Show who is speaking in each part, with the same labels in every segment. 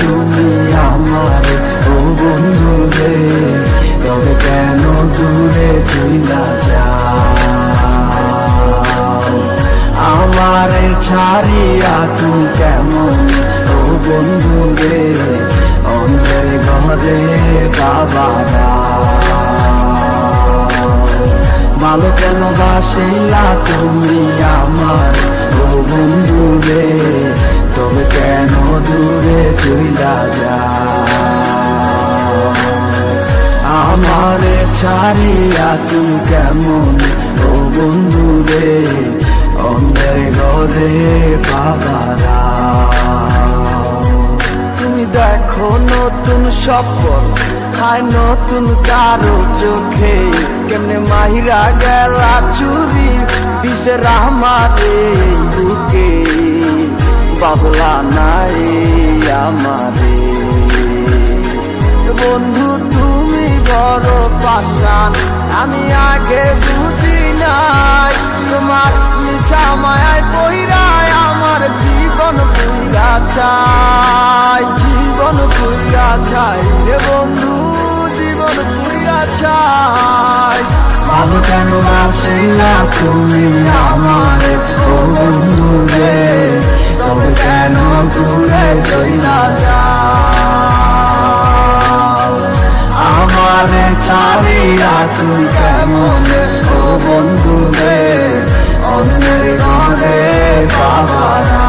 Speaker 1: তুমি আমার ও বন্ধু রে, তবে কেন দূরে চইলা যাও? আমারে ছাড়িয়া তুমি কেমন ও বন্ধু রে, অন্ধের ঘরে বাবারা ভালো কেন বাসিলা তুমি আমার ও বন্ধু রে, তবে কেন দূরে চইলা যাও? আমারে ছাড়িয়া তুমি কেমন ও বন্ধু রে, অন্ধের ঘরে বাবারা তুমি দেখো নতুন স্বপ্ন হায় নতুন কারো চোখে, কেমনে মাহিরা গেলা চুরি বিষের আমারে বুকে, বাবলা নাই আমারে বন্ধু তুমি বড় পাশান, আমি আগে বুঝি নাই তোমার মিছা মায়ায় পইরায় আমার জীবন পুইরা চাই, জীবন পুইরা চাই রে বন্ধু, জীবন পুইরা চাই। ভালো কেন বাসিলা তুমি আমার ও বন্ধু রে, তবে কেন দূরে চইলা যাও? আমারে ছাড়িয়া তুমি কেমন ও বন্ধু রে, অন্যের ঘরে বাবারা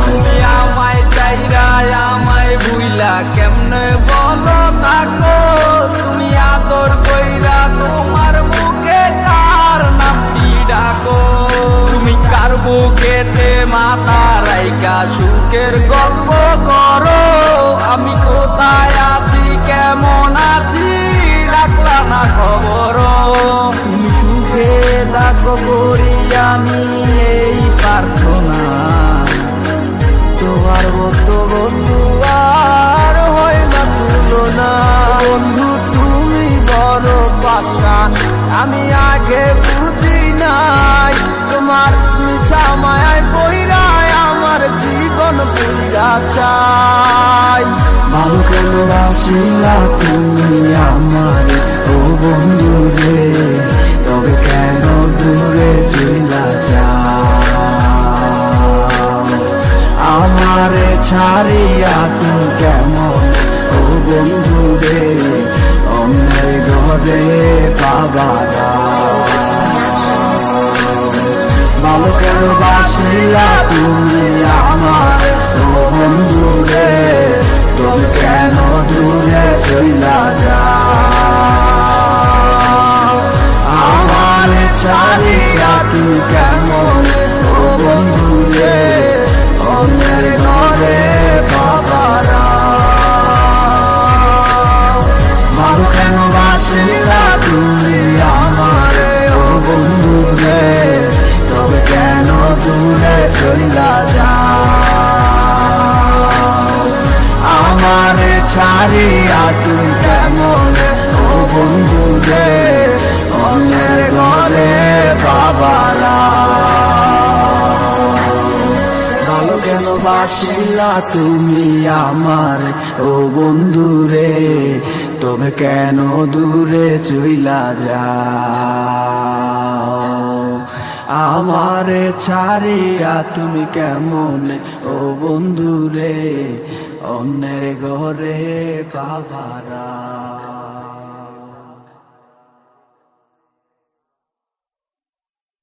Speaker 2: তুমি আমায় চাইরা আমায় ভুইলা কেমনে বলো তাকো, তুমি আদর কইরা তোমার মুখে কার নামটি ডাকো, তুমি কার বুকেতে মাথা রাইকা সুখের গল্প করো, আমি কোথায় আছি কেমন আছি রাখলা না খবর, তুমি সুখে থাকো করি আমি এই প্রার্থনা,
Speaker 1: তোমার মতো বন্ধু আর হয় না তুলনা। বন্ধু তুমি বড় পাশান, আমি আগে বুঝি নাই তোমার মিছা মায়ায় পইরায় আমার জীবন পুইরা চাই। ভালো কেন বাসিলা তুমি আমার ও বন্ধু রে, তবে কেন দূরে চইলা যাও? আমারে ছাড়িয়া তুমি কেমন ও বন্ধু রে, অন্যের ঘরে বাবারা ভালো কেন বাসিলা তুমি আমার ও বন্ধু রে, তবে কেন দূরে চইলা যাও? আমারে ছাড়িয়া তুমি কেমন ও বন্ধু রে, অন্যের ঘরে বাবারা ভালো কেন বাসিলা তুমি আমার ও বন্ধু রে, তবে কেন দূরে চইলা যাও? আমারে ছাড়িয়া তুমি কেমন ও বন্ধু রে, অন্যের ঘরে বাবারা ভালো কেন বাসিলা তুমি আমার ও বন্ধু রে, তবে কেন দূরে চইলা যাও? আমারে ছাড়িয়া তুমি কেমন ও বন্ধু রে, অন্যের ঘরে বাবারা।